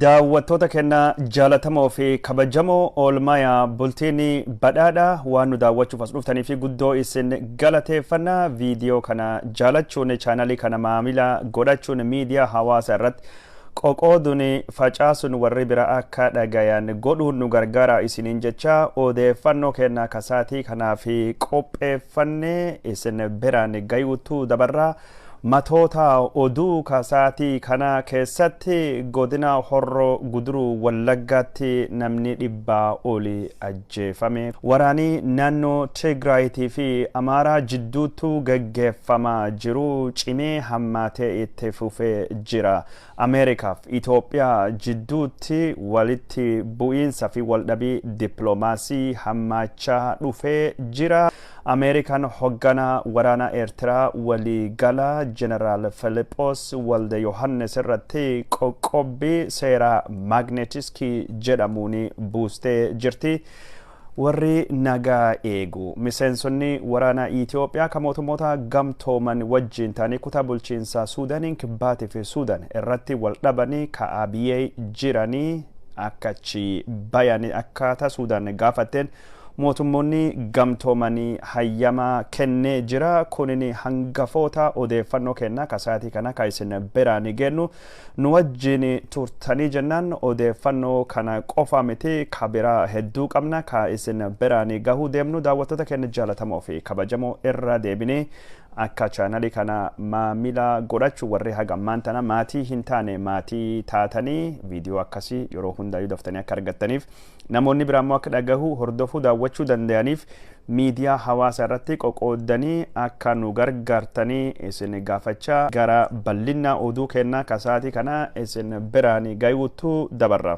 daawwattoota kenna jaalatamoo fi kabajamoo oolmaya bultiini badhaadha waan nu daawwachuuf as dhuftanii fi guddoo isin galateeffannaa viidiyoo kana jaalachuun chaanalii kana maamila godhachuun miidiyaa hawaasa irratti qoqooduun facaasuun warri bira akka dhagayan godhuun nu gargaara isiniin jecha odeeffannoo kenna kasaatii kanaa fi qopheeffannee isin biraan gayuutu dabarraa matoota oduu kasaatii kana keessatti godina horroo guduruu wallaggaatti namni dhibbaa oli ajjeefame waraanii naannoo Tigraayitii fi Amaaraa jidduutu gaggeeffamaa jiru cimee hammaatee itti fufee jira. Ameerikaaf Itoophiyaa jidduutti walitti bu'iinsa fi waldhabii dippiloomaasii hammaachaa dhufee jira. Ameerikaan hoggana waraana Eertiraa waliigala Jeneraal Filiphos Walde Yohannes irratti qoqqobbii seera Magnitskii jedhamuun buustee jirti. Warri nagaa eegu miseensonni waraana Itoophiyaa kan mootummoota gamtooman wajjin ta'anii kutaa bulchiinsa Suudaaniin kibbaatii fi Suudaan irratti wal dhabanii ka'abiyyee jiranii akkachi bayanii akkaataa Suudaan gaafateen mootummoonni gamtoomanii hayyamaa kennee jira. Kunini hangafoota odeeffannoo kennaa kasaatii kana ka isin biraan gennu nu wajjin turtanii jennaan odeeffannoo kana qofa miti kabiraa hedduu qabna ka isin biraan gahuu deemnu. Daawwattoota keenya jaalatamoo fi kabajamoo irra deebinee akka chaanalii kana maamila godhachuu warri hagammaan tana maatii hin taane maatii taatanii viidiyoo akkasii yeroo hundaa'uu daftanii akka argattaniif namoonni biraammoo akka dhagahu hordofuu daawwachuu danda'aniif miidiyaa hawaasa irratti qoqoodanii akka nu gargaartanii isin gaafachaa gara bal'ina oduu kennaa kasaatii kana isin biraan gayuutu dabarra.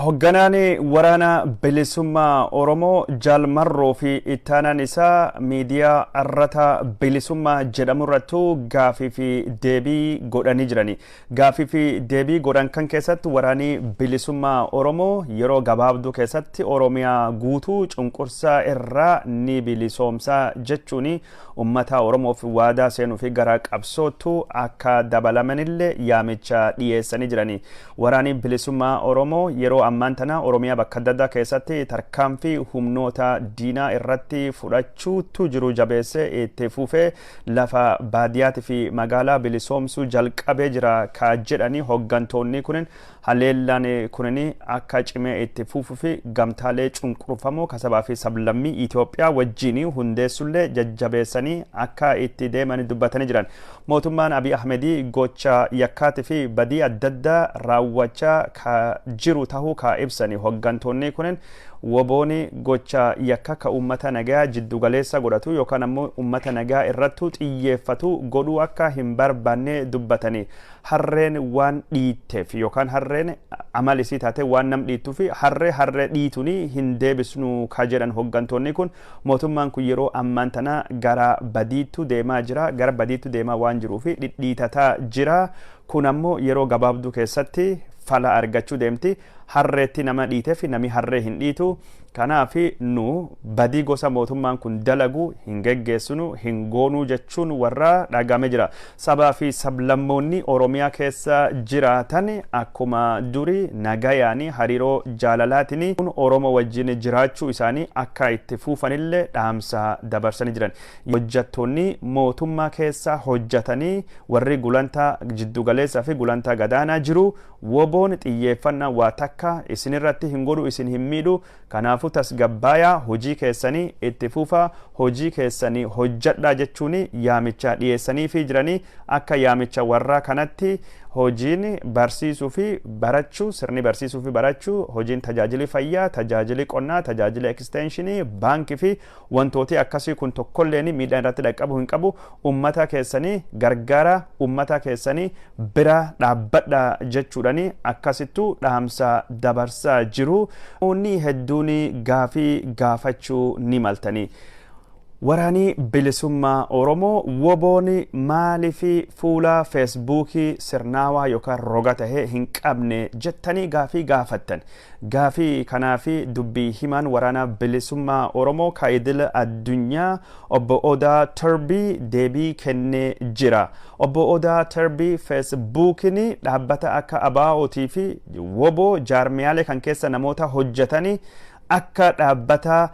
Hogganaani waraana bilisummaa Oromoo Jaalmarroo fi ittaanaan isaa miidiyaa arrata bilisummaa jedhamu irrattu gaafii fi deebii godhanii jirani. Gaafii fi deebii godhan kan keessatti waraanii bilisummaa Oromoo yeroo gabaabduu keessatti Oromiyaa guutuu cunqursaa irraa ni bilisoomsaa jechuuni ummata Oromoof waadaa seenuu fi gara qabsootu akka dabalamanillee yaamicha dhiyeessanii jirani. Waraanii bilisummaa Oromoo yeroo ammaan tana Oromiyaa bakka adda addaa keessatti tarkaanfii humnoota diinaa irratti fudhachuutu jiru jabeessee itti fufee lafa baadiyyaatti fi magaalaa bilisoomsuu jalqabee jira ka jedhanii hoggantoonni kunin haleellaan kunin akka cimee itti fufuu fi gamtaalee cunqurfamoo kasabaa fi sablammii Itoophiyaa wajjin hundeessullee jajjabeessanii akka itti deemanii dubbatanii jiran. Mootummaan Abiy Ahmedii gocha yakkaatii fi badii adda addaa raawwachaa ka jiru tahuu ka ibsanii hoggantoonni kunin wobooni gocha yakka ka ummata nagaa jiddu galeessa godhatu yookaan ammoo ummata nagaa irrattu xiyyeeffatu godhuu akka hin barbaanne dubbatanii harreen waan dhiitteef yookaan harreen amalisii taate waan nam dhiittuuf harree dhiituni hin deebisnu ka jedhan hoggantoonni kun mootummaan kun yeroo ammaan tana gara badiitu deemaa jira gara badiitu deemaa waan jiruuf dhidhiitataa jira. Kun ammoo yeroo gabaabduu keessatti fala argachuu deemti. Harreetti nama dhiiteef nami harree hin dhiitu. Kanaaf nu badii gosa mootummaan kun dalagu hin geggeessinu hin goonuu jechuun warra dhagame jira. Sabaa fi sablammoonni Oromiyaa keessa jiraatan akkuma durii nagayaanii hariiroo jaalalaatiin kun Oromoo wajjin jiraachuu isaanii akka itti fuufanillee dhaamsa dabarsanii jiran. Hojjettoonni mootummaa keessa hojjetanii warri gulantaa jiddugaleessaa fi gulantaa gadaanaa jiru woboon xiyyeeffannaa waa takka isinirratti hin godhu isin hin miidhu. Kanaafuu tasgabbaaya hojii keessanii itti fufa hojii keessanii hojjadhaa jechuun yaamicha dhiyeessanii fi jiranii akka yaamicha warraa kanatti hojiin barsiisuu fi barachuu sirni barsiisuu fi barachuu hojiin tajaajila fayyaa tajaajila qonnaa tajaajila extensionii baankii fi wantooti akkasii kun tokkolleen miidhaan irratti dhaqqabu hin qabu. Ummata keessanii gargaara ummata keessanii bira dhaabbadha jechuudhani akkasittuu dhaamsa dabarsaa jiru. Onni hedduun gaafii gaafachuu ni maltanii. waraanii bilisummaa Oromoo wobooni maaliif fuula feesbuukii sirnaawaa yookaan roga tahee hin qabne jettanii gaafii gaafattan. Gaafii kanaafi dubbii himaan waraana bilisummaa Oromoo kaa'idil addunyaa obbo Odaa Tarbii deebii kennee jira. Obbo Odaa Tarbii feesbuukiin dhaabbata akka ABO'tii fi woboo jaarmiyaalee kan keessa namoota hojjetanii akka dhaabbata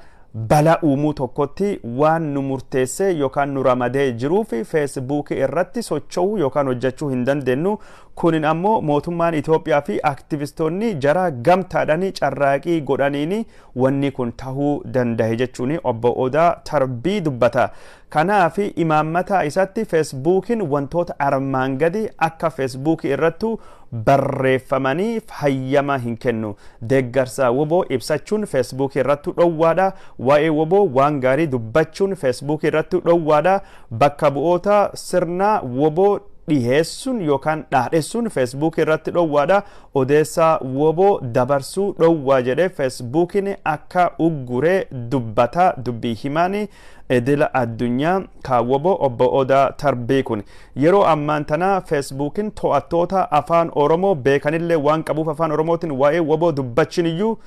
bala uumuu tokkotti waan nu murteesse yookaan nu ramadee jiruu fi feesbuukii irratti socho'uu yookaan hojjechuu hin dandeenyu. Kunin ammoo mootummaan Itoophiyaa fi aktivistoonni jara gamtaadhaanii carraaqii godhaniini wanni kun tahuu danda'e jechuun obbo Odaa Tarbii dubbata. Kanaaf imaammata isatti feesbuukiin wantoota armaan gadi akka feesbuukii irrattu barreeffamanii hayyama hin kennu. Deeggarsa woboo ibsachuun feesbuukii irrattu dhowwaadha. Waa'ee woboo waan gaarii dubbachuun feesbuukii irrattu dhowwaadha. Bakka bu'oota sirna woboo dhiheessuun yookaan dhaadheessuun feesbuukii irratti dhowwaadha. Odeessaa woboo dabarsuu dhowwaa jedhee feesbuukiin akka ugguree dubbata dubbii himaanii idila addunyaa kaawwaboo obbo Odaa Tarbii kun. Yeroo ammaan tana feesbuukiin to'attoota afaan Oromoo beekanillee waan qabuuf afaan Oromootiin waa'ee woboo dubbachin iyyuu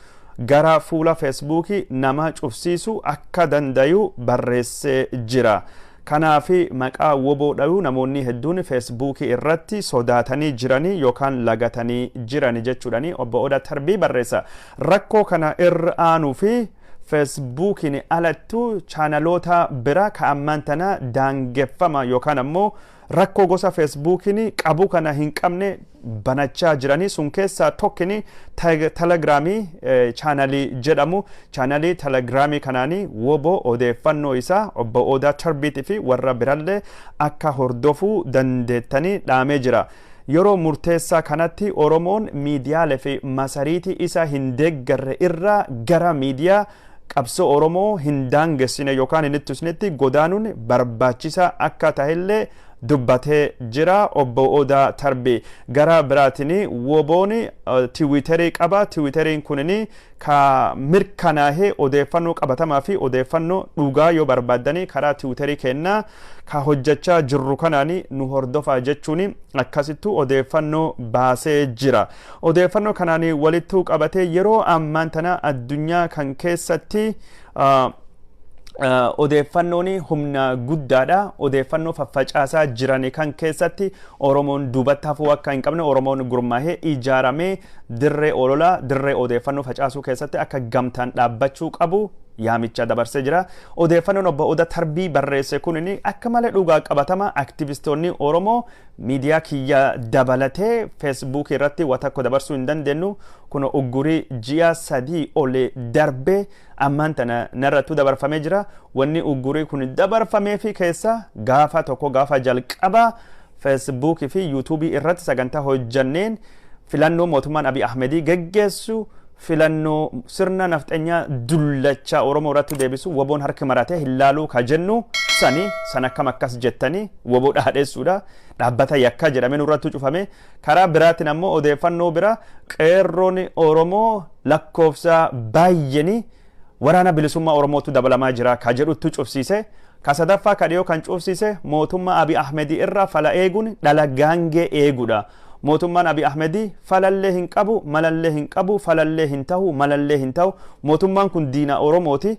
gara fuula feesbuukii nama cufsiisu akka dandayu barreessee jira. Kanaafi maqaa woboo dha'uu namoonni hedduun feesbuukii irratti sodaatanii jiranii yookaan lagatanii jirani jechuudhani obbo Odaa Tarbii barreessa. Rakkoo kana irra aanuu fi feesbuukiin alattu chaanaloota bira ka'ammaan tana daangeffama yookaan ammoo rakkoo gosa feesbuukiin qabu kana hin qabne banachaa jiranii. Sun keessaa tokkini telegiraamii chaanalii jedhamu. Chaanalii telegiraamii kanaanii woboo odeeffannoo isaa obbo Odaa Tarbiitii fi warra birallee akka hordofuu dandeettanii dhaamee jira. Yeroo murteessaa kanatti Oromoon miidiyaalee fi masariitii isa hin deeggarre irraa gara miidiyaa qabsoo Oromoo hin daangessine yookaan hin ittisnetti godaanuun barbaachisaa akka tahillee dubbatee jira obbo Odaa Tarbii. Gara biraatiin woboon tiwiiterii qaba. Tiwiiteriin kunini ka mirkanaahee odeeffannoo qabatamaa fi odeeffannoo dhugaa yoo barbaadanii karaa tiwiiterii kennaa ka hojjechaa jirru kanaani nu hordofaa jechuun akkasittu odeeffannoo baasee jira. Odeeffannoo kanaani walittu qabatee yeroo ammaan tana addunyaa kan keessatti odeeffannoon humna guddaadha. Odeeffannoo faffacaasaa jiran kan keessatti Oromoon duubatti hafuu akka hin qabne Oromoon gurmaahee ijaaramee dirree ololaa dirree odeeffannoo facaasuu keessatti akka gamtaan dhaabbachuu qabu yaamicha dabarsee jira. Odeeffannoon obbo Odaa Tarbii barreesse kunini akka malee dhugaa qabatama. Aktivistoonni Oromoo miidiyaa kiyya dabalatee feesbuukii irratti waa tokko dabarsuu hin dandeenyu. Kun uggurii ji'a 3 olee darbee ammaan tana narrattu dabarfamee jira. Wanni uggurii kun dabarfamee fi keessa gaafa tokko gaafa jalqaba feesbuukii fi yuutuubii irratti sagantaa hojjanneen filannoo mootummaan Abiy Ahmedii geggeessu filannoo sirna nafxanyaa dullacha Oromoo irratti deebisu woboon harka maratee hilaaluu ka jennu san akkam akkas jettanii woboo dhaadheessuudha. Dhaabbata yakka jedhamee nurratti cufame. Karaa biraatiin ammoo odeeffannoo bira qeerroon Oromoo lakkoofsa baay'een waraana bilisummaa Oromootu dabalamaa jira ka jedhutti cufsiise. Ka sadaffaa kadhiyoo kan cufsiise mootummaa Abiy Ahmedii irraa fala eeguun dhala gaangee eeguudha. Mootummaan Abiy Ahmedii falallee hin qabu, malallee hin qabu, falallee hin tahu, malallee hin tahu. Mootummaan kun diina Oromooti.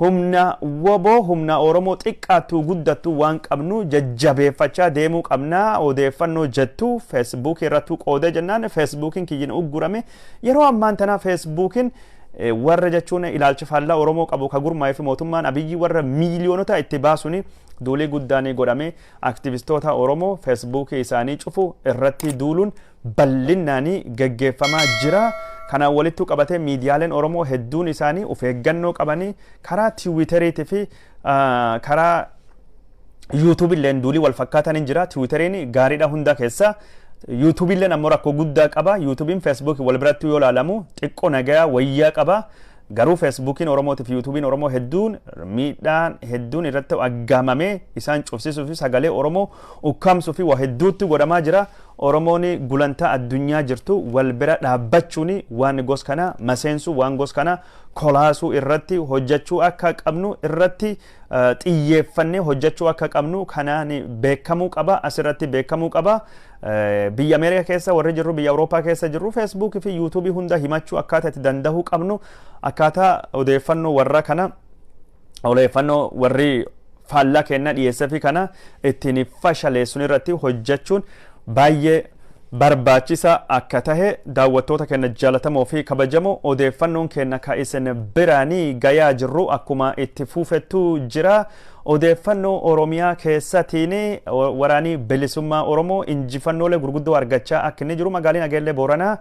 Humna woboo humna Oromoo xiqqaattuu guddattuu waan qabnu jajjabeeffachaa deemuu qabnaa. Odeeffannoo jettu feesbuukii irrattu qoodee jennaan feesbuukiin kiyyin uggurame. Yeroo ammaan tana feesbuukiin warra jechuun ilaalcha faallaa Oromoo qabu ka gurmaa'ee fi mootummaan Abiyyi warra miiliyoonota itti baasuun duulii guddaan godhame. Aktivistoota Oromoo feesbuukii isaanii cufu irratti duuluun bal'innaanii gaggeeffamaa jira. Kana walittu qabatee miidiyaaleen Oromoo hedduun isaanii of eeggannoo qabanii karaa tiwiiteriitii fi karaa yuutuubiilleen duulii wal fakkaatan jira. Tiwiiteriin gaariidha hunda keessa. yuutuubiilleen ammoo rakkoo guddaa qaba. Yuutuubiin feesbuukii wal biratti yoo ilaalamu xiqqoo nagaa wayyaa qaba. Garuu feesbuukiin Oromootiif yuutuubiin Oromoo hedduun miidhaan hedduun irratti aggaamamee isaan cufsiisuu fi sagalee Oromoo ukkaamsuu fi waa hedduutti godhamaa jira. Oromooni gulantaa addunyaa jirtu wal bira dhaabbachuuni waan gos kana maseensu waan gos kana kolaasuu irratti hojjechuu akka qabnu irratti xiyyeeffannee hojjechuu akka qabnu kanaan beekamuu qaba asirratti beekamuu qaba. Biyya Ameerikaa keessa warri jirru biyya Awurooppaa keessa jirru Facebook fi YouTube hunda himachuu akkaataa itti danda'uu qabnu akkaataa odeeffannoo warra kana odeeffannoo warri faallaa kenna dhiyeessa fi kana ittiin fashaleessuun irratti hojjechuun baay'ee barbaachisa akka tahe daawwattoota keenya jaalatamoo fi kabajamoo odeeffannoon keenya ka isin biraanii gayaa jirru akkuma itti fuufettu jira. Odeeffannoo Oromiyaa keessatiin waraanii bilisummaa Oromoo injifannoolee gurguddoo argachaa akka inni jiru magaalii Nageellee Booranaa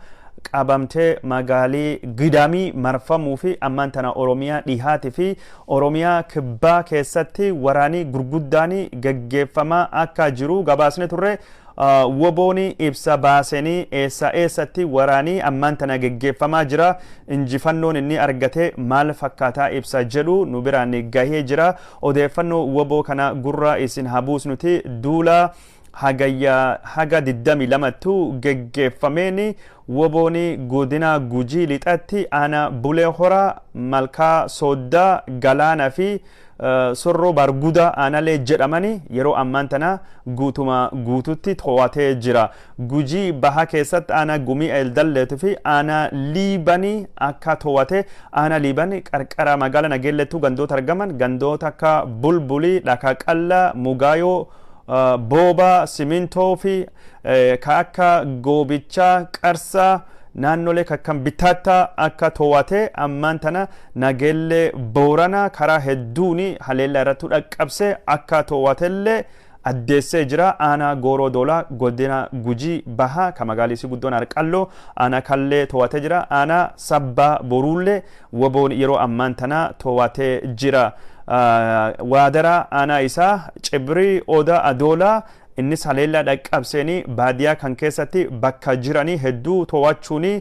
qabamtee magaalii Gidaamii marfamuu fi ammaan tana Oromiyaa dhihaatii fi Oromiyaa kibbaa keessatti waraanii gurguddaanii gaggeeffamaa akka jiru gabaasne turre. Wobooni ibsa baasanii eessatti waraanii ammaan tana gaggeeffamaa jira. Injifannoon inni argate maal fakkaataa ibsa jedhu nu biraan gahee jira. Odeeffannoo woboo kana gurra isin habuusnuti duula haga 22tu gaggeeffameen wobooni godina Gujii lixatti ana Bulee Horaa Malkaa Sooddaa Galaana fi sorroo barguda aanaalee jedhamani yeroo ammaan tana guututti to'atee jira. Gujii baha keessatti aanaa Gumii Eldalleetu fi aanaa Liibanii akka to'ate aanaa Liibanii qarqara magaalaa Nageelleetu gandoota argaman gandoota akka Bulbulii, Dhaqaqalla, Mugaayoo, Booba, Simintoo fi ka akka Goobichaa, Qarsaa naannolee kakkan bitatta akka to'ate ammaan tana Nageellee Booranaa karaa hedduuni haleellaa irratti dhaqqabse akka to'atellee addeessee jira. Aanaa Gooroo Doolaa godina Gujii baha ka magaalisi guddoon Arqalloo aanaa kallee to'atee jira. Aanaa Sabbaa Boruullee woboon yeroo ammaan tana to'atee jira. Waadara aanaa isaa Cibrii Odaa Adoolaa innis haleellaa dhaqqabseenii baadiyaa kan keessatti bakka jiranii hedduu to'achuuni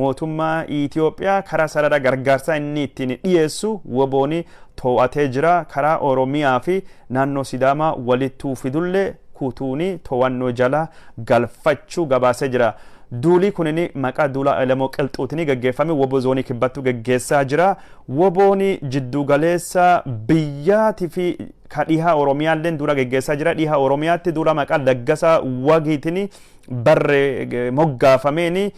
mootummaa Itoophiyaa karaa sarara gargaarsaa inni ittiin dhiyeessu wobooni to'atee jira. Karaa Oromiyaa fi naannoo Sidaamaa walittuu fidullee kutuuni to'annoo jala galfachuu gabaasee jira. Duuli kunini maqaa duula Elamoo Qilxuutiin gaggeeffame wobo zoonii kibbattu gaggeessaa jira. Wobooni jiddu galeessa biyyaatii fi ka dhihaa Oromiyaalleen duula gaggeessaa jira. Dhihaa Oromiyaatti duula maqaa Laggasaa Wagiitiin barre moggaafameeni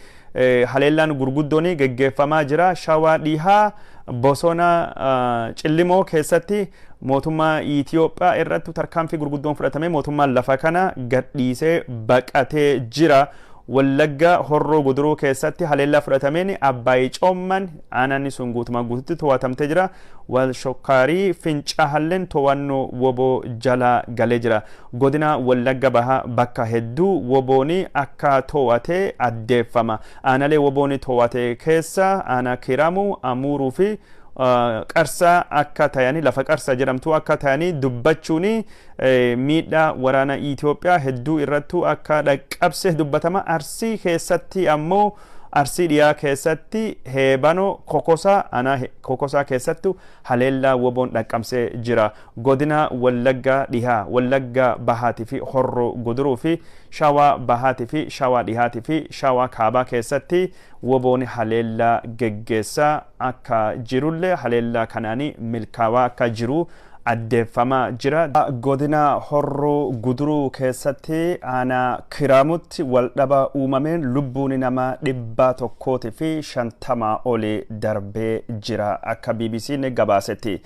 haleellaan gurguddooni gaggeeffamaa jira. Shawaa dhihaa bosona Cillimoo keessatti mootummaa Itoophiyaa irratti tarkaanfii gurguddoon fudhatame mootummaan lafa kana gadhiisee baqatee jira. Wallagga Horroo Guduruu keessatti haleellaa fudhatameen Abbaay Coomman aananni sun guutumaa guututti to'atamtee jira. Wal shokkaarii Fincaahalleen to'annoo woboo jala galee jira. Godina Wallagga baha bakka hedduu wobooni akka to'atee addeeffama. Aanaalee wobooni to'atee keessa aanaa Kiramuu, Amuuruu fi Qarsaa akka tayanii lafa Qarsaa jedhamtu akka tayanii dubbachuuni miidhaa waraana Itoophiyaa hedduu irrattu akka dhaqqabse dubbatama. Arsii keessatti ammoo Arsii dhiyaa keessatti Heebanoo Kokosaa ana Kokosaa keessattu haleellaa woboon dhaqqabsee jira. Godina Wallagga dhihaa Wallagga bahaatii fi Horroo Guduruu fi Shawaa bahaatii fi Shawaa dhihaatii fi Shawaa kaabaa keessatti woboon haleellaa geggeessaa akka jirullee haleellaa kanaanii milkaawaa akka jiru addeeffamaa jira. Godina Horroo Guduruu keessatti aanaa Kiramutti waldhaba uumameen lubbuun nama 150 olii darbee jira akka BBC'n gabaasetti.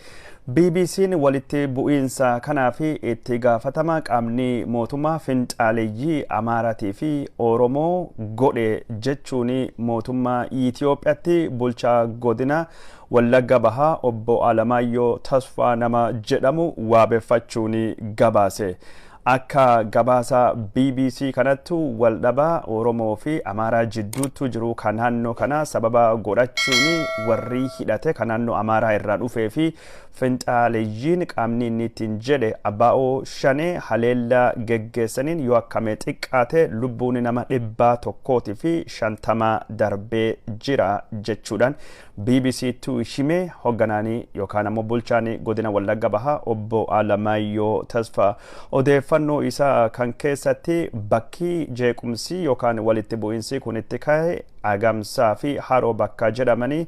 BBC'n walitti bu'iinsa kanaa fi itti gaafatama qaamni mootummaa finxaaleeyyii Amaaraatii fi Oromoo godhe jechuun mootummaa Itoophiyaatti bulchaa godina Wallagga bahaa obbo Alamaayyoo Tasfaa nama jedhamu waabeffachuun gabaase. Akka gabaasa BBC kanattu waldhabaa Oromoo fi Amaaraa jidduutti jiru kan naannoo kana sababa godhachuun warri hidhate kan naannoo Amaaraa irraa dhufee fi finxaaleeyyiin qaamni inni ittiin jedhe Abaa'oo Shanee haleellaa geggeessaniin yoo akkame xiqqaate lubbuun nama 150 darbee jira jechuudhaan BBCtu himee hogganaanii yookaan ammoo bulchaanii godina Wallagga Bahaa obbo Alamaayyoo Tasfaa odeeffannoo isaa kan keessatti bakki jeequmsi yookaan walitti bu'iinsi kun itti ka'e Agamsaa fi Haroo bakka jedhamanii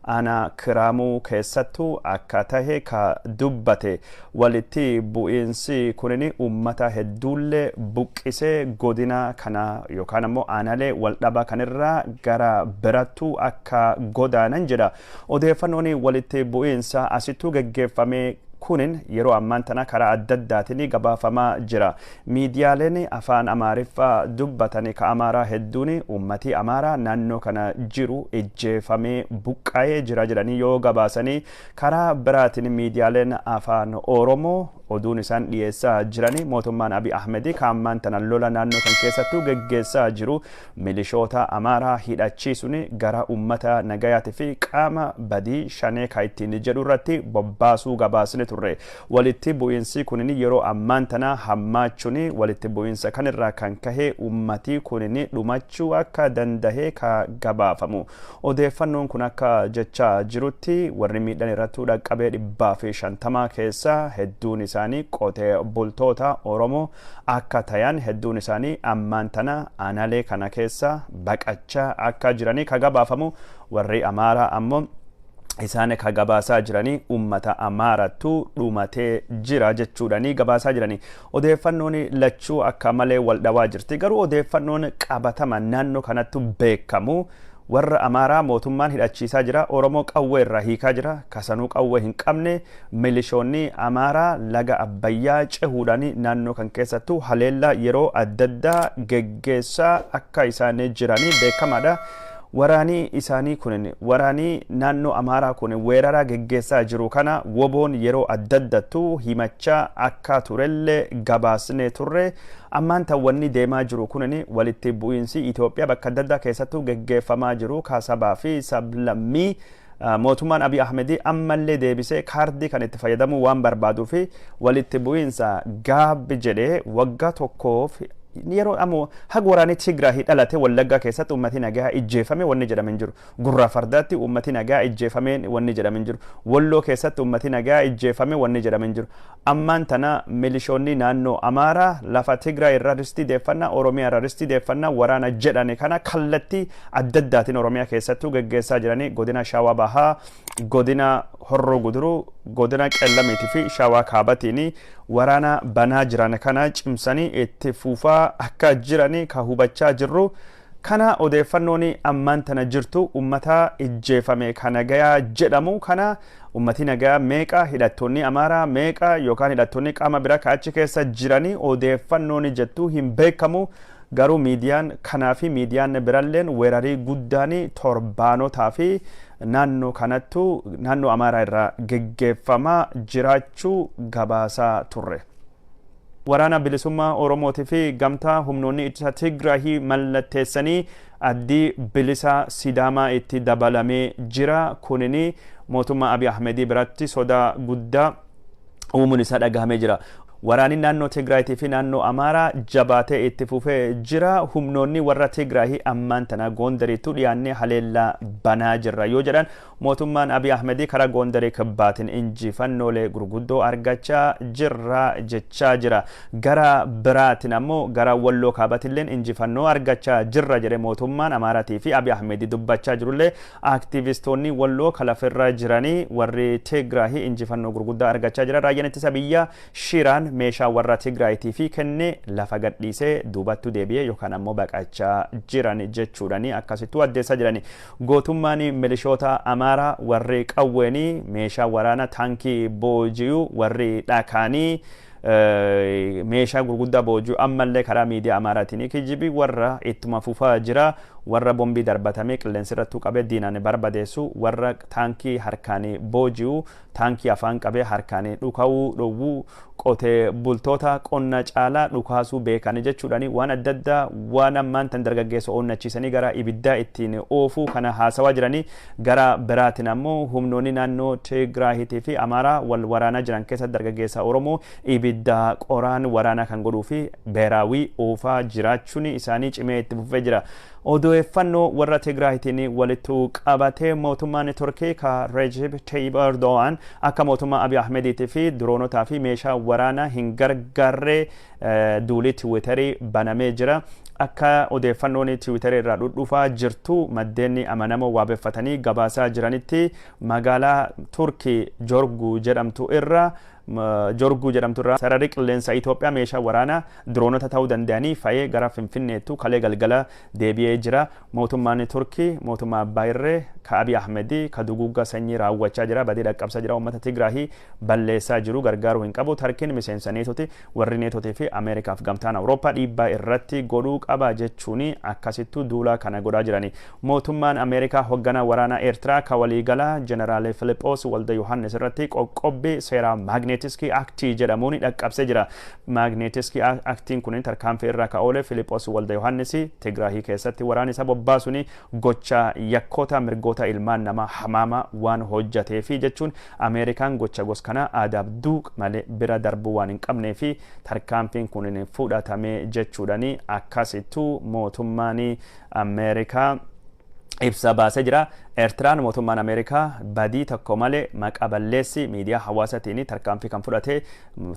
ana kiraamuu keessattuu akka tahe ka dubbate walitti bu'iinsi kunini ummata hedduullee buqqisee godina kana yookaan ammoo aanaalee waldhabaa kanirraa gara birattuu akka godaanan jedha. Odeeffannoon walitti bu'iinsa asittuu geggeeffamee kunin yeroo ammaan tana karaa adda addaatiin gabaafamaa jira. Miidiyaaleen afaan Amaariffaa dubbatanii ka Amaaraa hedduun ummatii Amaaraa naannoo kana jiru ijjeefamee buqqa'ee jira jedhanii yoo gabaasanii karaa biraatiin miidiyaaleen afaan Oromoo oduun isaan dhiyeessaa jiranii mootummaan Abiy Ahmed ka ammaan tana lola naannoo kan keessattuu geggeessaa jiru milishoota Amaaraa hidhachiisuun gara ummata nagayaatii fi qaama badii shanee ka ittiin jedhu irratti bobbaasuu gabaasne turre. Walitti bu'iinsi kunin yeroo ammaan tana hammaachuun walitti bu'iinsa kanirraa kan kahee ummatii kunin dhumachuu akka dandahee ka gabaafamu. Odeeffannoon kun akka jechaa jirutti warri miidhan irratti dhaqqabee 150 keessaa hedduun isaanii qotee bultoota Oromoo akka tayan hedduun isaanii ammaan tana aanaalee kana keessa baqachaa akka jiranii ka gabaafamu. Warri Amaaraa ammoo isaan ka gabaasaa jiranii ummata Amaarattu dhumatee jira jechuudhanii gabaasaa jiranii. Odeeffannoon lachuu akka malee wal dhawaa jirti. Garuu odeeffannoon qabatama naannoo kanattu beekamu warra Amaaraa mootummaan hidhachiisaa jira. Oromoo qawwee irraa hiikaa jira. Kasanuu qawwee hin qabne milishoonni Amaaraa laga Abbayyaa cehuudhanii naannoo kan keessattuu haleellaa yeroo adda addaa geggeessaa akka isaan jiranii beekamaadha. Waraanii isaanii kunin waraanii naannoo Amaaraa kun weeraraa geggeessaa jiru kana woboon yeroo adda addattuu himachaa akka turellee gabaasne turre. Ammaan wanni deemaa jiru kunin walitti bu'iinsi Itoophiyaa bakka adda addaa keessattuu geggeeffamaa jiru kasabaa fi sablammii mootummaan Abiy Ahmed ammallee deebisee kaardii kan itti fayyadamu waan barbaaduu fi walitti bu'iinsa gaabbi jedhee waggaa tokkoof yeroo ammoo haga waraanii Tigraay dhalate Wallaggaa keessatti ummati nagaa ijjeefame wanni jedhamen jiru. Gurraa Fardaatti ummati nagaa ijjeefame wanni jedhamen jiru. Walloo keessatti ummati nagaa ijjeefame wanni jedhamen jiru. Ammaan tana milishoonni naannoo Amaaraa lafa Tigraay irraa ristii deeffannaa Oromiyaa irraa ristii deeffannaa waraana jedhane kana kallattii adda addaatiin Oromiyaa keessattuu geggeessaa jiranii godina Shawaa Bahaa, godina Horroo Guduruu, godina Qellamiitii fi Shawaa Kaabatiin waraana banaa jiran kana cimsanii itti fufaa akka jiranii ka hubachaa jirru. Kana odeeffannoon ammaan tana jirtu ummata ijjeefame kana gayaa jedhamu kana ummati nagaa meeqa hidhattoonni Amaaraa meeqa yookaan hidhattoonni qaama biraa ka achi keessa jiranii odeeffannoon jettu hin beekamu. Garuu miidiyaan kanaa fi miidiyaan biralleen weerarii guddaanii torbaanotaa fi naannoo kanattu naannoo Amaaraa irraa geggeeffamaa jiraachuu gabaasaa turre. Waraana bilisummaa Oromootii fi gamtaa humnoonni ittisa Tigraay mallatteessanii addii bilisa Sidaamaa itti dabalamee jira. Kunini mootummaa Abiy Ahmed biratti sodaa guddaa uumuun isaa dhagahamee jira. Waraanni naannoo Tigraay fi naannoo Amaaraa jabaatee itti fufee jira. Humnoonni warra Tigraay ammaan tana Gondariitu dhiyaannee haleellaa banaa jirra yoo jedhan mootummaan Abiy Ahmed karaa Gondarii kibbaatiin injifannoolee gurguddoo argachaa jirra jechaa jira. Gara biraatiin ammoo gara Walloo Kaabatilleen injifannoo argachaa jirra jedhe mootummaan Amaaraatii fi Abiy Ahmed dubbachaa jirullee aktivistoonni Walloo kalafirra jiranii warri Tigraay injifannoo gurguddaa argachaa jira. Raayyaan ittisa biyyaa Shiraan meeshaa warra Tigraayitii fi kenne lafa gadhiisee duubattu deebi'ee yookaan ammoo baqachaa jiran jechuudhani akkasittuu addeessaa jirani. Gootummaan milishoota Amaaraa warri qawweenii meeshaa waraana taankii booji'uu warri dhakaanii meeshaa gurguddaa booji'uu ammallee karaa miidiyaa Amaaraatiin kijibii warra ittuma fufaa jira. Warra bombii darbatamee qilleensa irratti qabee diinaan barbadeessu warra taankii harkaanii booji'uu taankii afaan qabee harkaanii dhuka'uu dhowwuu qotee bultoota qonna caalaa dhukaasuu beekanii jechuudhani waan adda addaa waan ammaan tan dargaggeessa onnachiisanii gara ibiddaa ittiin oofuu kana haasawaa jiranii. Gara biraatiin ammoo humnoonni naannoo Tigraayitii fi Amaaraa wal waraanaa jiran keessa dargaggeessa Oromoo ibiddaa qoraan waraanaa kan godhuu fi beeraawii oofaa jiraachuun isaanii cimee itti fufee jira. Oduu odeeffannoo warra Tigraayitiin walitti qabatee mootummaan Turkii ka Recep Tayyip Erdogan akka mootummaa Abiy Ahmediitii fi diroonotaa fi meeshaa waraanaa hin gargaarre duulii Tiwiitarii banamee jira. Akka odeeffannoon Tiwiitarii irraa dhufaa jirtu maddeen amanamoo waabeffatanii gabaasaa jiranitti magaalaa Turkii Jorgu jedhamtu irra sararri qilleensa Itoophiyaa meeshaa waraanaa diroonota ta'uu danda'anii fa'ee gara Finfinneetti kalee galgala deebi'ee jira. Mootummaan Turkii mootummaa Abbaa Irree ka Abiy Ahmedii ka duguuggaa sanyii raawwachaa jira, badii dhaqqabsaa jira, uummata Tigraahii balleessaa jiru, gargaaruu hin qabu. Tarkiin miseensa neetoti warri neetotii fi Ameerikaaf gamtaan Awurooppaa dhiibbaa irratti godhuu qaba jechuun akkasittuu duula kana godhaa jirani. Mootummaan Ameerikaa hoogganaa waraanaa Eertiraa ka waliigalaa Jeneraal Filiphos Walda Yohaannis irratti qoqqobbii seeraa Magnitsky Actii jedhamuun dhaqqabsee jira. Magnitsky Actiin kun tarkaanfii irraa ka oole Filiphos Walda Yohaannis Tigraahii keessatti waraana isa bobbaasuun gocha yakkoota mirgoota ilmaan namaa hamaama waan hojjateefi jechuun Ameerikaan gocha gos kana adabduu malee bira darbuu waan hin qabnee fi tarkaanfiin kun fudhatamee jechuudhani akkasittuu mootummaan Ameerikaa ibsa baasee jira. Eertiraan mootummaan Ameerikaa badii tokko malee maqaa balleessi miidiyaa hawaasaatiin tarkaanfii kan fudhate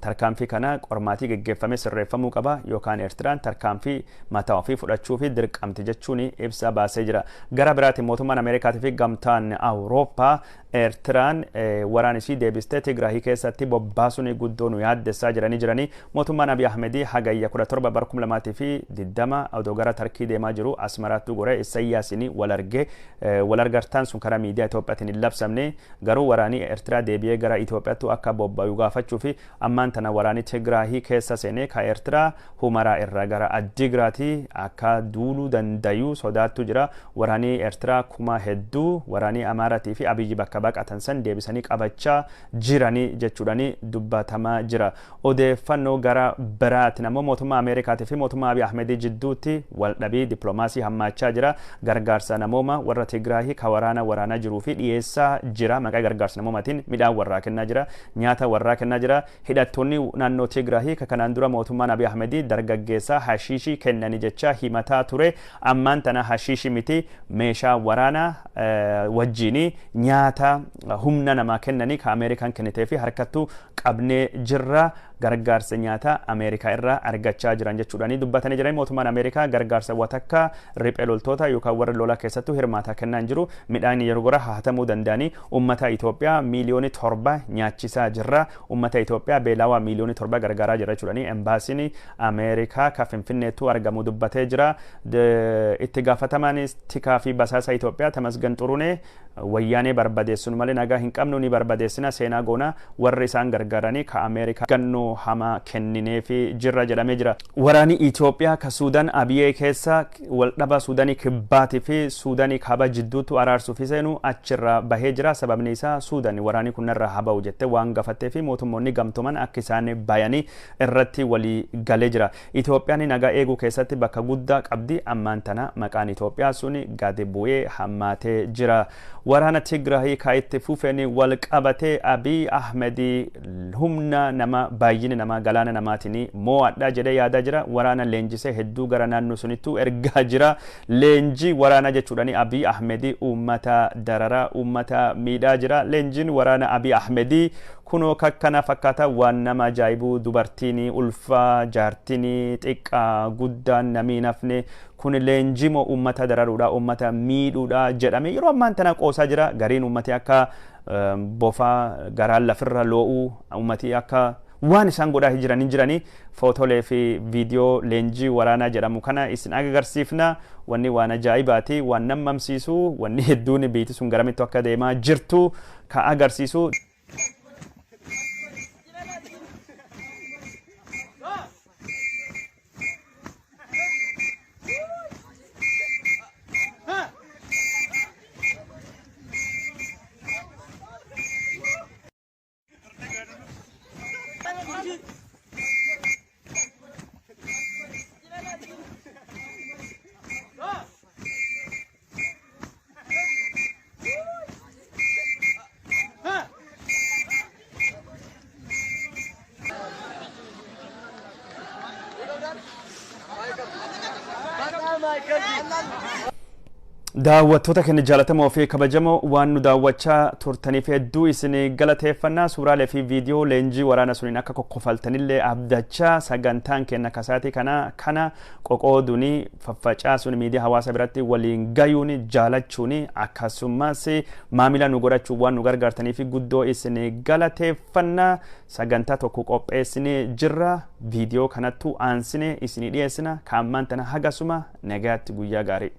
tarkaanfii kana qormaatii geggeeffamee sirreeffamuu qaba yookaan Eertiraan tarkaanfii mataa ofii fudhachuu fi dirqamti jechuun ibsa baasee jira. Gara biraatiin mootummaan Ameerikaatii fi gamtaan Awurooppaa Eertiraan waraanisii deebistee Tigraahii keessatti bobbaasuun guddoo nu yaaddessaa jiranii mootummaan Abiy Ahmedii hagayya 17 bara 2020 odoo gara Tarkii deemaa jiru Asmaraattuu goree Isaayyaasiin wal argartaan sun karaa miidiyaa Itoophiyaatiin hin labsamne garuu waraanii Eertiraa deebi'ee gara Itoophiyaatti akka bobba'u gaafachuu fi ammaan tana waraanii Tigraahii keessa seenee ka Eertiraa Humaraa irraa gara Addigraatii akka duuluu dandayu sodaattu jira. Waraanii Eertiraa kuma hedduu waraanii Amaaraatii fi Abiyyi bakka baqatan san deebisanii qabachaa jiranii jechuudhani dubbatamaa jira. Odeeffannoo gara biraatiin ammoo mootummaa Ameerikaatii fi mootummaa Abiy Ahmedii jidduutti waldhabii dippiloomaasii hammaachaa jira. Gargaarsa namooma warra Tigraahii ka waraanaa jiruu fi dhiyeessaa jira. Maqaa gargaarsa namoomaatiin midhaan warraa kennaa jira, nyaata warraa kennaa jira. Hidhattoonni naannoo Tigraahii ka kanaan dura mootummaan Abiy Ahmedii dargaggeessaa hashiishii kennanii jecha himataa ture. Ammaan tana hashiishii miti meeshaa waraanaa wajjini nyaata humna namaa kennanii ka Ameerikaan kennitee fi harkattuu qabnee jirra. Gargaarsa nyaata Ameerikaa irraa argachaa jiran jechuudhani dubbatanii jiran. Mootummaan Ameerikaa gargaarsa watakka riphee loltoota yookaan warra lolaa keessattuu hirmaataa kennaa jiru. Midhaan yeroo gara hatamuu danda'anii uummata Itoophiyaa miliyoonii 7 nyaachisaa jirra. Uummata Itoophiyaa beelawaa miliyoonii 7 gargaaraa jira jechuudhani embaasiin Ameerikaa ka Finfinneetti argamu dubbatee jira. Itti gaafatamaan tikaa fi basaasa Itoophiyaa Tamasgan Xurunee wayyaanee barbadeessuun malee nagaa hin qabnu ni barbadeessina seenaa goona warri isaan gargaaranii ka Ameerikaa gannoo hama kenninee fi jirra jedhamee jira. Waraanii Itoophiyaa ka Suudaan Abiyyee keessa waldhaba Suudaanii kibbaatii fi Suudaanii kaaba jidduutti araarsuuf seenu achirra bahee jira. Sababni isaa Suudaan waraanii kunirra haba'u jettee waan gaafattee fi mootummoonni gamtoman akka isaan bayanii irratti walii galee jira. Itoophiyaan nagaa eeguu keessatti bakka guddaa qabdi. Ammaan tana maqaan Itoophiyaa sun gadi bu'ee hammaatee jira. Waraana Tigraahii ka itti fufeen wal qabatee Abiy Ahmedii humna nama baay'ina nama galaana namaatiin mo'adha jedhee yaadaa jira. Waraana leenjisee hedduu gara naannoo sunittuu ergaa jira. Leenjii waraana jechuudhani Abiy Ahmedii uummata dararaa uummata miidhaa jira. Leenjiin waraana Abiy Ahmedii kunoo kakkana fakkaata waan nama ajaa'ibu. Dubartiin ulfaa jaartiin xiqqaa guddaan namii nafne kun leenjii moo uummata dararuudha uummata miidhuudha jedhame yeroo ammaan tana qoosaa jira. Gariin uummati akka bofaa garaan lafirra loo'uu uummati akka waan isaan godhaa jiranii footolee fi viidiyoo leenjii waraanaa jedhamu kana isin agarsiifna. Wanni waan ajaa'ibaati waan nammamsiisu wanni hedduun biitti sun garamitti akka deemaa jirtu ka agarsiisu. daawwattoota keenya jaalatamoo fi kabajamoo waan nu daawwachaa turtaniif hedduu isin galateeffannaa suuraalee fi viidiyoo leenjii waraana suniin akka kokkofaltanillee abdachaa sagantaan keenya kasaatii kana qoqooduni faffacaasuun miidiyaa hawaasa biratti waliin gayuun jaalachuun akkasumas maamila nu godhachuu waan nu gargaartaniif guddoo isin galateeffannaa sagantaa tokko qopheessinee jirra viidiyoo kanattu aansine isin dhiyeessina kaammaan tana hagasuma nagaatti guyyaa gaarii.